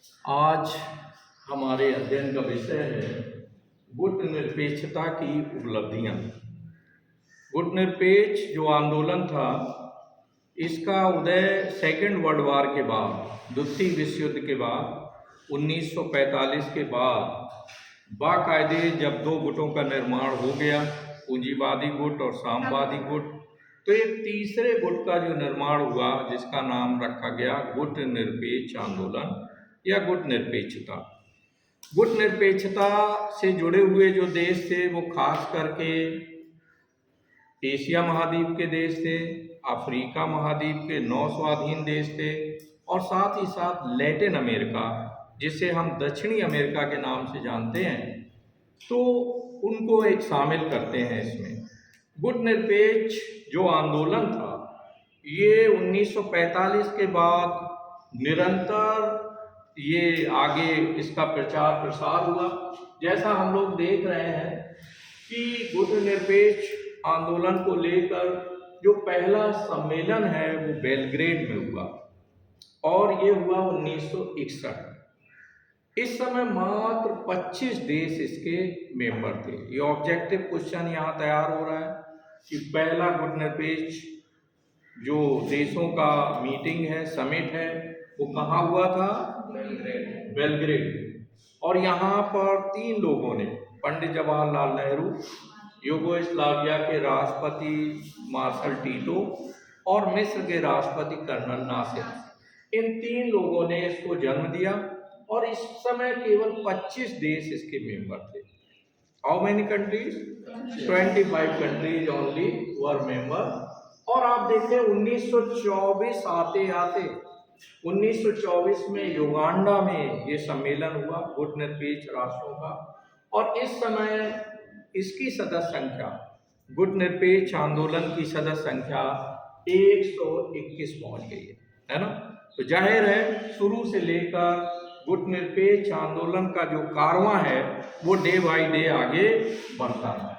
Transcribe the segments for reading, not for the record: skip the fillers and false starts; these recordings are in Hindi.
आज हमारे अध्ययन का विषय है गुट निरपेक्षता की उपलब्धियां। गुट निरपेक्ष जो आंदोलन था, इसका उदय सेकेंड वर्ल्ड वार के बाद, द्वितीय विश्व युद्ध के बाद 1945 के बाद बाकायदे जब दो गुटों का निर्माण हो गया, पूंजीवादी गुट और साम्यवादी गुट, तो एक तीसरे गुट का जो निर्माण हुआ जिसका नाम रखा गया गुट निरपेक्ष आंदोलन या गुट निरपेक्षता। गुट निरपेक्षता से जुड़े हुए जो देश थे वो खास करके एशिया महाद्वीप के देश थे, अफ्रीका महाद्वीप के 9 स्वाधीन देश थे और साथ ही साथ लैटिन अमेरिका, जिसे हम दक्षिणी अमेरिका के नाम से जानते हैं, तो उनको एक शामिल करते हैं इसमें। गुट निरपेक्ष जो आंदोलन था ये 1945 के बाद निरंतर ये आगे इसका प्रचार प्रसार हुआ। जैसा हम लोग देख रहे हैं कि गुट निरपेक्ष आंदोलन को लेकर जो पहला सम्मेलन है वो बेलग्रेड में हुआ और ये हुआ 1961। इस समय मात्र 25 देश इसके मेंबर थे। ये ऑब्जेक्टिव क्वेश्चन यहाँ तैयार हो रहा है कि पहला गुट निरपेक्ष जो देशों का मीटिंग है, समिट है, वो कहाँ हुआ था? बेलग्रेड। और यहाँ पर 3 लोगों ने, पंडित जवाहरलाल नेहरू, यूगोस्लाविया के राष्ट्रपति मार्शल टीटो और मिस्र के राष्ट्रपति कर्नल नासिर, इन 3 लोगों ने इसको जन्म दिया और इस समय केवल 25 देश इसके मेंबर थे। How many countries? 25 countries only were member. और आप देखें 1924 आते आते 1924 में युगांडा में ये सम्मेलन हुआ गुट निरपेक्ष राष्ट्रों का, और इस समय इसकी सदस्य संख्या, गुट निरपेक्ष आंदोलन की सदस्य संख्या 121 पहुंच गई है ना। तो जाहिर है शुरू से लेकर गुट निरपेक्ष आंदोलन का जो कारवां है वो डे बाई डे आगे बढ़ता है।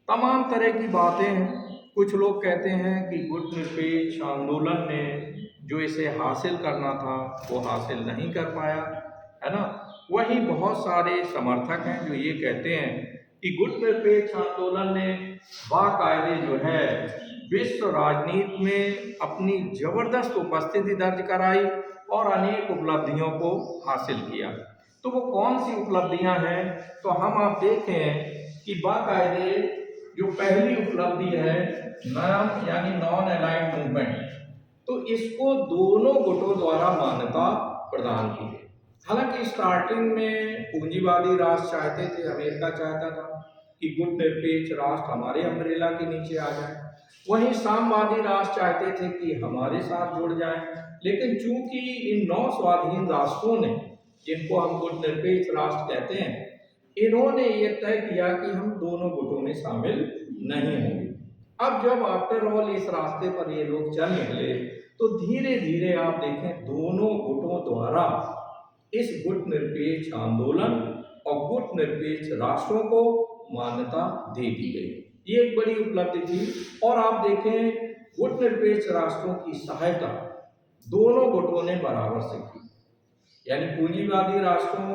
तमाम तरह की बातें हैं। कुछ लोग कहते हैं कि गुट निरपेक्ष आंदोलन ने जो इसे हासिल करना था वो हासिल नहीं कर पाया, है ना। वहीं बहुत सारे समर्थक हैं जो ये कहते हैं कि गुट निरपेक्ष आंदोलन ने बाकायदे जो है विश्व राजनीति में अपनी जबरदस्त उपस्थिति दर्ज कराई और अनेक उपलब्धियों को हासिल किया। तो वो कौन सी उपलब्धियां हैं? तो हम आप देखें कि बाकायदे जो पहली उपलब्धि है नॉन यानी नॉन अलाइंड मूवमेंट, तो इसको दोनों गुटों द्वारा मान्यता प्रदान की गई। हालांकि स्टार्टिंग में पूंजीवादी राष्ट्र चाहते थे, अमेरिका चाहता था कि गुट निरपेक्ष राष्ट्र हमारे अम्ब्रेला के नीचे आ जाए, वहीं साम्यवादी राष्ट्र चाहते थे कि हमारे साथ जुड़ जाएं। लेकिन चूंकि इन 9 स्वाधीन राष्ट्रों ने, जिनको हम गुट निरपेक्ष राष्ट्र कहते हैं, इन्होंने ये तय किया कि हम दोनों गुटों में शामिल नहीं होंगे। अब जब आफ्टर ऑल इस रास्ते पर ये लोग चल निकले तो धीरे धीरे आप देखें दोनों गुटों द्वारा इस गुट निरपेक्ष आंदोलन और गुट निरपेक्ष राष्ट्रों को मान्यता दे दी गई। ये एक बड़ी उपलब्धि थी। और आप देखें गुट निरपेक्ष राष्ट्रों की सहायता दोनों गुटों ने बराबर से की, यानी पूंजीवादी राष्ट्रों,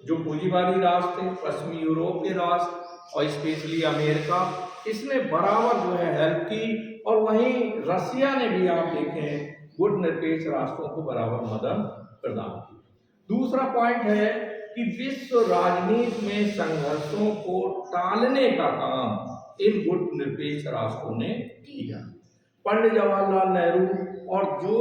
जो पूंजीवादी राष्ट्र थे, पश्चिमी यूरोप के राष्ट्र और स्पेशली अमेरिका, इसने बराबर जो है हेल्प की। और वहीं रसिया ने भी आप देखें गुट निरपेक्ष राष्ट्रों को बराबर मदद प्रदान की। दूसरा पॉइंट है कि विश्व राजनीति में संघर्षों को टालने का काम इन गुट निरपेक्ष राष्ट्रों ने किया। पंडित जवाहरलाल नेहरू और जो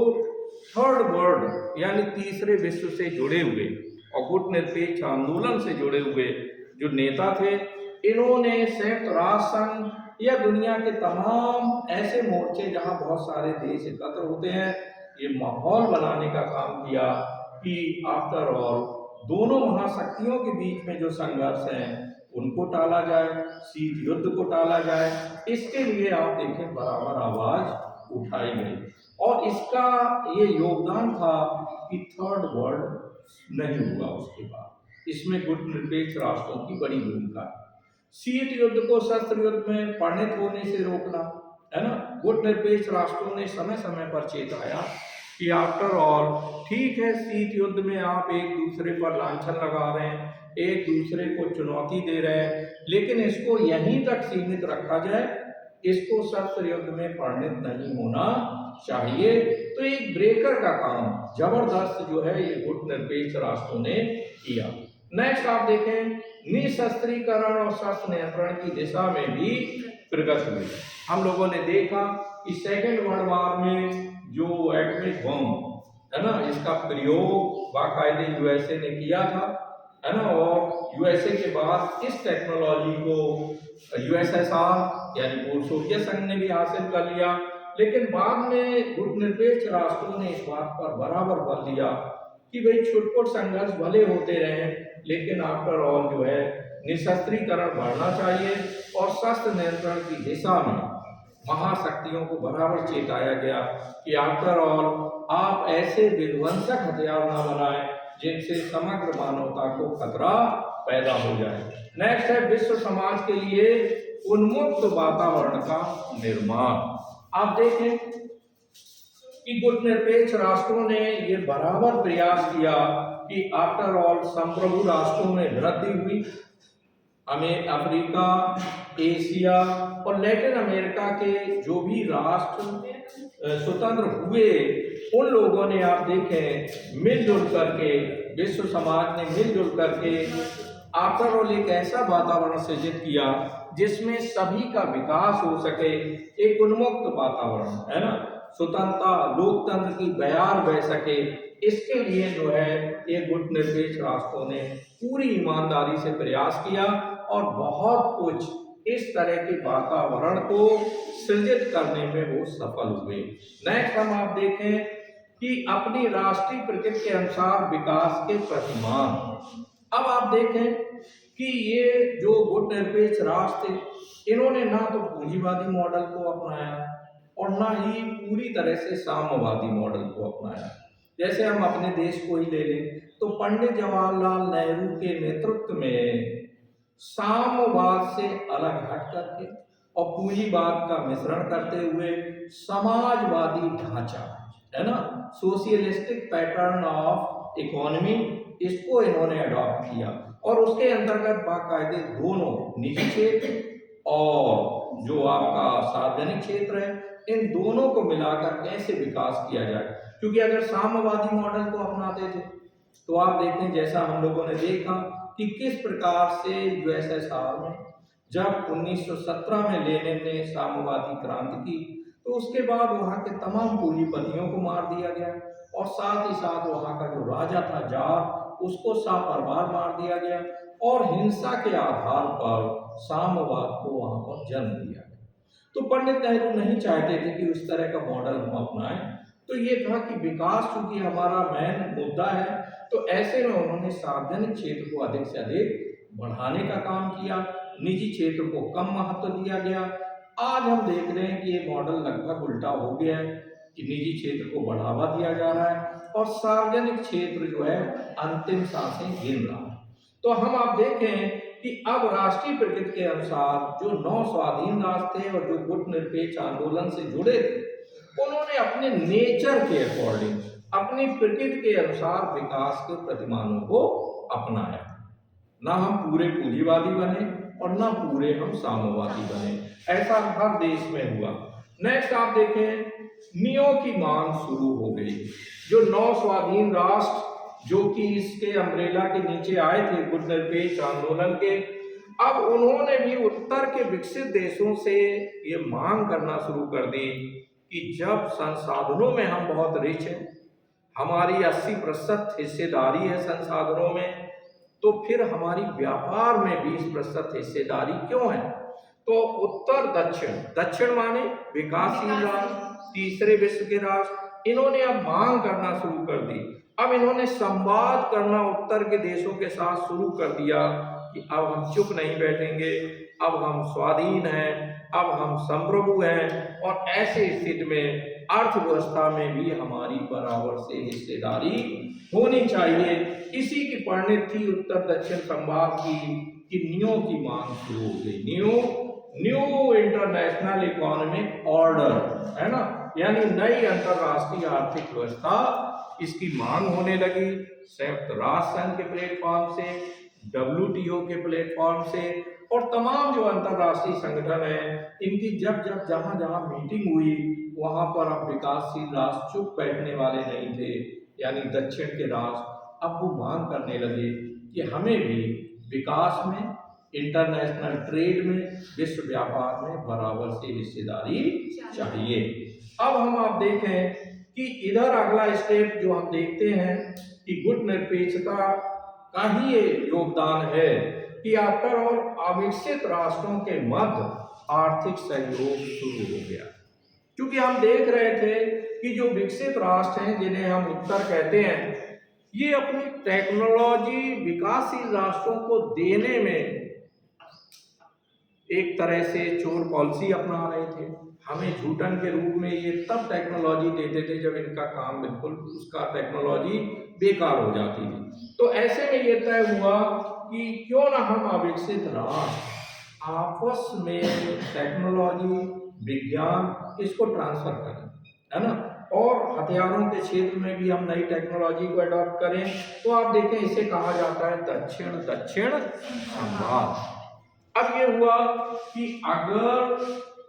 थर्ड वर्ल्ड यानी तीसरे विश्व से जुड़े हुए और गुट निरपेक्ष आंदोलन से जुड़े हुए जो नेता थे, इन्होंने संयुक्त राष्ट्र संघ या दुनिया के तमाम ऐसे मोर्चे जहां बहुत सारे देश एकत्र होते हैं, ये माहौल बनाने का काम किया कि आफ्टर ऑल दोनों महाशक्तियों के बीच में जो संघर्ष है उनको टाला जाए, शीत युद्ध को टाला जाए। इसके लिए आप देखें बराबर आवाज उठाई गई और इसका ये योगदान था कि थर्ड वर्ल्ड नहीं हुआ। उसके बाद इसमें गुट निरपेक्ष राष्ट्रों की बड़ी भूमिका है। शीत युद्ध को शस्त्र युद्ध में परिणत होने से रोकना, है ना। गुट निरपेक्ष राष्ट्रों ने समय समय पर चेताया कि आफ्टर ऑल ठीक है, शीत युद्ध में आप एक दूसरे पर लांछन लगा रहे हैं, एक दूसरे को चुनौती दे रहे हैं, लेकिन इसको यहीं तक सीमित रखा जाए, इसको शस्त्र युद्ध में परिणत नहीं होना चाहिए। तो एक ब्रेकर का काम जबरदस्त जो है ये गुटनिरपेक्ष राष्ट्रों ने किया। नेक्स्ट आप देखें, निशस्त्रीकरण और शस्त्र नियंत्रण की दिशा में भी प्रगति हुई। हम लोगों ने देखा कि सेकेंड वर्ल्ड वॉर में जो एटॉमिक बम है ना, इसका प्रयोग बाकायदे यूएसए ने किया था, है ना, और यूएसए के बाद इस टेक्नोलॉजी को यूएसएसआर यानी पूर्व सोवियत संघ ने भी हासिल कर लिया। लेकिन बाद में गुटनिरपेक्ष राष्ट्रों ने इस बात पर बराबर बल दिया कि भाई छुटपुट संघर्ष भले होते रहे, लेकिन आफ्टर ऑल जो है निशस्त्रीकरण बढ़ना चाहिए, और शस्त्र नियंत्रण की दिशा में महाशक्तियों को बराबर चेताया गया कि आफ्टर ऑल आप ऐसे विध्वंसक हथियार न बनाएं जिनसे समग्र मानवता को खतरा पैदा हो जाए। नेक्स्ट है विश्व समाज के लिए उन्मुक्त वातावरण का निर्माण। आप देखें कि गुटनिरपेक्ष राष्ट्रों ने ये बराबर प्रयास किया कि आफ्टर ऑल संप्रभु राष्ट्रों में वृद्धि हुई। हमें अफ्रीका, एशिया और लैटिन अमेरिका के जो भी राष्ट्र स्वतंत्र हुए, उन लोगों ने आप देखें मिलजुल करके, विश्व समाज ने मिलजुल करके आफ्टर ऑल एक ऐसा वातावरण सृजित किया जिसमें सभी का विकास हो सके, एक उन्मुक्त वातावरण, है ना, स्वतंत्रता लोकतंत्र की बयार बह सके। इसके लिए जो है ये गुटनिरपेक्ष राष्ट्रों ने पूरी ईमानदारी से प्रयास किया और बहुत कुछ इस तरह के वातावरण को सृजित करने में वो सफल हुए। नेक्स्ट हम आप देखें कि अपनी राष्ट्रीय प्रकृति के अनुसार विकास के प्रतिमान। अब आप देखें कि ये जो गुटनिरपेक्ष राष्ट्र, इन्होंने ना तो पूंजीवादी मॉडल को अपनाया और ना ही पूरी तरह से साम्यवादी मॉडल को अपनाया। जैसे हम अपने देश को ही ले लें तो पंडित जवाहरलाल नेहरू के नेतृत्व में साम्यवाद से अलग हट करके और पूंजीवाद का मिश्रण करते हुए समाजवादी ढांचा, है ना, सोशलिस्टिक पैटर्न ऑफ इकोनॉमी, इसको इन्होंने अडॉप्ट किया और उसके अंतर्गत बाकायदे दोनों निजी क्षेत्र और जो आपका सार्वजनिक क्षेत्र है, इन दोनों को मिलाकर कैसे विकास किया जाए। क्योंकि अगर साम्यवादी मॉडल को अपनाते थे तो आप देखें, जैसा हम लोगों ने देखा कि किस प्रकार से यूएसएसआर में जब 1917 में लेनिन ने साम्यवादी क्रांति की तो उसके बाद वहाँ के तमाम पूंजीपतियों को मार दिया गया और साथ ही साथ वहाँ का जो राजा था जार, उसको सापरवार मार दिया गया और हिंसा के आधार पर साम्यवाद को वहाँ पर जन्म दिया गया। तो पंडित नेहरू नहीं चाहते थे कि उस तरह का मॉडल हम अपनाएं। तो ये था कि विकास चूंकि हमारा मेन मुद्दा है, तो ऐसे में उन्होंने सार्वजनिक क्षेत्र को अधिक से अधिक बढ़ाने का काम किया, निजी क्षेत्र को कम महत्व दिया गया। आज हम देख रहे हैं कि ये मॉडल लगभग उल्टा हो गया है कि निजी क्षेत्र को बढ़ावा दिया जा रहा है और सार्वजनिक क्षेत्र जो है अंतिम सांसें गिन रहा है। तो हम आप देखें कि अब राष्ट्रीय प्रकृति के अनुसार जो 9 स्वाधीन राष्ट्र थे और जो गुटनिरपेक्ष आंदोलन से जुड़े थे, उन्होंने अपने नेचर के अकॉर्डिंग, अपनी प्रकृति के अनुसार विकास के प्रतिमानों को अपनाया। ना हम पूरे पूंजीवादी बने और ना पूरे हम साम्यवादी बने, ऐसा हर देश में हुआ। नेक्स्ट आप देखें, नियो की मांग शुरू हो गई। जो 9 स्वाधीन राष्ट्र जो कि इसके अम्ब्रेला के नीचे आए थे गुटनिरपेक्ष आंदोलन के, अब उन्होंने भी उत्तर के विकसित देशों से ये मांग करना शुरू कर दी कि जब संसाधनों में हम बहुत रिच हैं, हमारी 80% हिस्सेदारी है संसाधनों में, तो फिर हमारी व्यापार में 20% हिस्सेदारी क्यों है। तो उत्तर दक्षिण, दक्षिण माने विकासशील राष्ट्र, तीसरे विश्व के राष्ट्र, इन्होंने अब मांग करना शुरू कर दी। अब इन्होंने संवाद करना उत्तर के देशों के साथ शुरू कर दिया कि अब हम चुप नहीं बैठेंगे, अब हम स्वाधीन हैं, अब हम संप्रभु हैं और ऐसे स्थिति में अर्थव्यवस्था में भी हमारी बराबर से हिस्सेदारी होनी चाहिए। इसी की परिणति थी उत्तर दक्षिण संवाद की कि नियो की मांग शुरू हो गई। न्यू इंटरनेशनल इकोनॉमिक ऑर्डर, है ना, यानी नई अंतरराष्ट्रीय आर्थिक व्यवस्था इसकी मांग होने लगी। संयुक्त राष्ट्र संघ के प्लेटफॉर्म से, WTO के प्लेटफॉर्म से, और तमाम जो अंतरराष्ट्रीय संगठन है इनकी जब जब जहां जहां मीटिंग हुई वहां पर अब विकासशील राष्ट्र चुप बैठने वाले नहीं थे, यानी दक्षिण के राष्ट्र अब वो मांग करने लगे कि हमें भी विकास में, इंटरनेशनल ट्रेड में, विश्व व्यापार में बराबर से हिस्सेदारी चाहिए। अब हम आप देखें कि इधर अगला स्टेप जो हम देखते हैं कि गुटनिरपेक्षता का ही ये योगदान है कि आफ्टर ऑल अविकसित राष्ट्रों के मध्य आर्थिक सहयोग शुरू हो गया। क्योंकि हम देख रहे थे कि जो विकसित राष्ट्र हैं जिन्हें हम उत्तर कहते हैं, ये अपनी टेक्नोलॉजी विकासशील राष्ट्रों को देने में एक तरह से चोर पॉलिसी अपना रहे थे। हमें झूठन के रूप में ये तब टेक्नोलॉजी देते थे जब इनका काम बिल्कुल उसका टेक्नोलॉजी बेकार हो जाती थी। तो ऐसे में ये तय हुआ कि क्यों ना हम अविकसित राष्ट्र आपस में टेक्नोलॉजी, विज्ञान इसको ट्रांसफर करें, है ना, और हथियारों के क्षेत्र में भी हम नई टेक्नोलॉजी को अडॉप्ट करें। तो आप देखें इसे कहा जाता है दक्षिण दक्षिण संवाद। अब ये हुआ कि अगर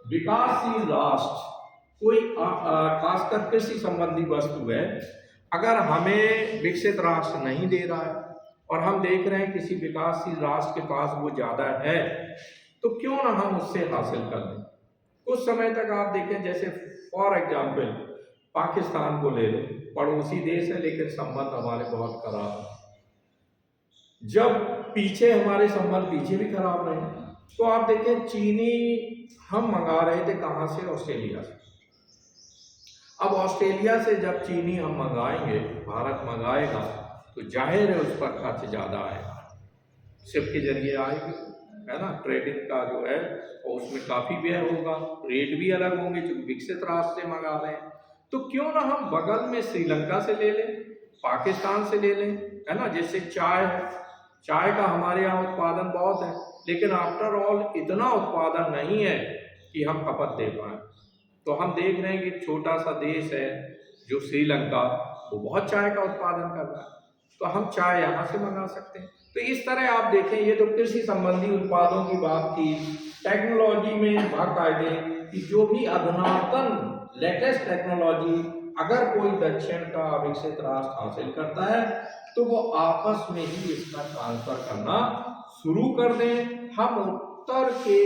विकासशील राष्ट्र कोई खासकर कृषि संबंधी वस्तु है, अगर हमें विकसित राष्ट्र नहीं दे रहा है और हम देख रहे हैं किसी विकासशील राष्ट्र के पास वो ज़्यादा है, तो क्यों ना हम उससे हासिल कर लें। कुछ समय तक आप देखें, जैसे फॉर एग्जाम्पल पाकिस्तान को ले लें, पड़ोसी देश है लेकिन संबंध हमारे बहुत खराब है। जब पीछे हमारे संबंध पीछे भी खराब रहे, तो आप देखें चीनी हम मंगा रहे थे कहाँ से? ऑस्ट्रेलिया से। अब ऑस्ट्रेलिया से जब चीनी हम मंगाएंगे, भारत मंगाएगा, तो जाहिर है उस पर खर्च ज़्यादा आएगा, शिप के जरिए आएगी, है ना, ट्रेडिंग का जो है और उसमें काफ़ी व्यय होगा, रेट भी अलग होंगे क्योंकि विकसित राष्ट्र से मंगा रहे हैं। तो क्यों ना हम बगल में श्रीलंका से ले लें, पाकिस्तान से ले लें, है ना। जैसे चाय है, चाय का हमारे यहाँ उत्पादन बहुत है, लेकिन आफ्टर ऑल इतना उत्पादन नहीं है कि हम खपत दे पाएँ। तो हम देख रहे हैं कि एक छोटा सा देश है जो श्रीलंका, वो बहुत चाय का उत्पादन कर रहा है, तो हम चाय यहाँ से मंगा सकते हैं। तो इस तरह आप देखें, ये तो कृषि संबंधी उत्पादों की बात थी। टेक्नोलॉजी में बाकायदे कि जो भी अधुनातन लेटेस्ट टेक्नोलॉजी अगर कोई दक्षिण का विकसित राष्ट्र हासिल करता है तो वो आपस में ही इसका ट्रांसफर करना शुरू कर दें। हम उत्तर के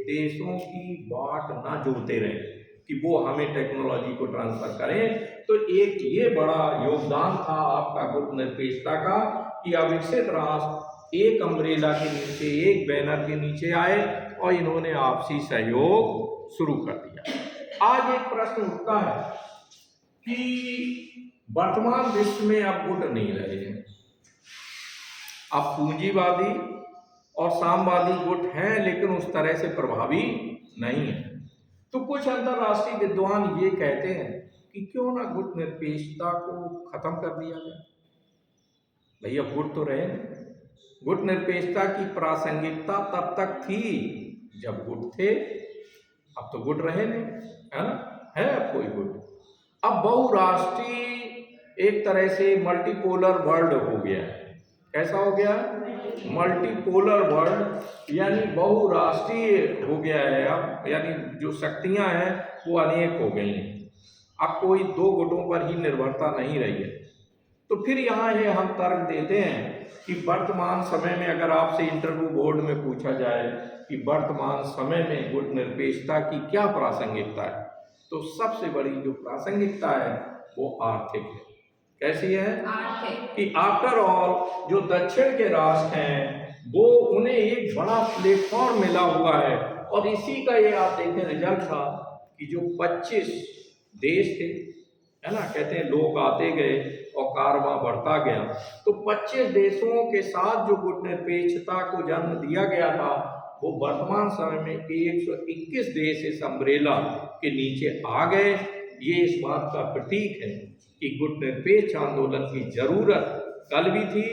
देशों की बाट ना जोते रहें कि वो हमें टेक्नोलॉजी को ट्रांसफर करें। तो एक ये बड़ा योगदान था आपका गुटनिरपेक्षता का कि अविकसित राष्ट्र एक अम्ब्रेला के नीचे, एक बैनर के नीचे आए और इन्होंने आपसी सहयोग शुरू कर दिया। आज एक प्रश्न उठता है कि वर्तमान विश्व में अब गुट नहीं रहे हैं, अब पूंजीवादी और साम्यवादी गुट हैं, लेकिन उस तरह से प्रभावी नहीं है। तो कुछ अंतरराष्ट्रीय विद्वान ये कहते हैं कि क्यों ना गुट निरपेक्षता को खत्म कर दिया जाए। भैया गुट तो रहे नहीं। गुट निरपेक्षता की प्रासंगिकता तब तक थी जब गुट थे, अब तो गुट रहे नहीं, है ना, है अब कोई गुट। अब बहुराष्ट्रीय एक तरह से मल्टीपोलर वर्ल्ड हो गया है। कैसा हो गया? मल्टीपोलर वर्ल्ड, यानी बहुराष्ट्रीय हो गया है अब, यानी जो शक्तियां हैं वो अनेक हो गई हैं। अब कोई दो गुटों पर ही निर्भरता नहीं रही है। तो फिर यहाँ ये हम तर्क देते हैं कि वर्तमान समय में अगर आपसे इंटरव्यू बोर्ड में पूछा जाए कि वर्तमान समय में गुट निरपेक्षता की क्या प्रासंगिकता है, तो सबसे बड़ी जो प्रासंगिकता है वो आर्थिक है। कैसी है? आर्थिक। कि आफ्टर ऑल जो दक्षिण के राष्ट्र हैं वो उन्हें एक बड़ा प्लेटफॉर्म मिला हुआ है, और इसी का ये आप देखें रिजल्ट था कि जो 25 देश थे, है ना, कहते हैं लोग आते गए और कारवां बढ़ता गया, तो 25 देशों के साथ जो गुट निरपेक्षता को जन्म दिया गया था वो वर्तमान समय में 121 देश इस अम्ब्रेला के नीचे आ गए। ये इस बात का प्रतीक है कि गुट निरपेक्ष आंदोलन की जरूरत कल भी थी,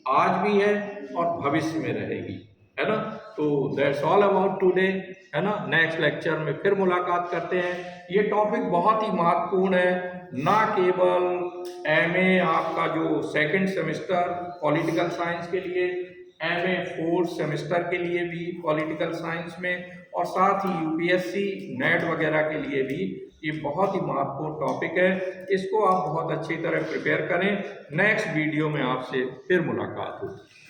आज भी है और भविष्य में रहेगी, है ना। तो दैट्स ऑल अबाउट टुडे, है ना। नेक्स्ट लेक्चर में फिर मुलाकात करते हैं। ये टॉपिक बहुत ही महत्वपूर्ण है, ना केवल एमए आपका जो सेकंड सेमेस्टर पॉलिटिकल साइंस के लिए, एमए फोर्थ सेमेस्टर के लिए भी पॉलिटिकल साइंस में, और साथ ही यूपीएससी नेट वगैरह के लिए भी ये बहुत ही महत्वपूर्ण टॉपिक है। इसको आप बहुत अच्छी तरह प्रिपेयर करें। नेक्स्ट वीडियो में आपसे फिर मुलाकात होगी।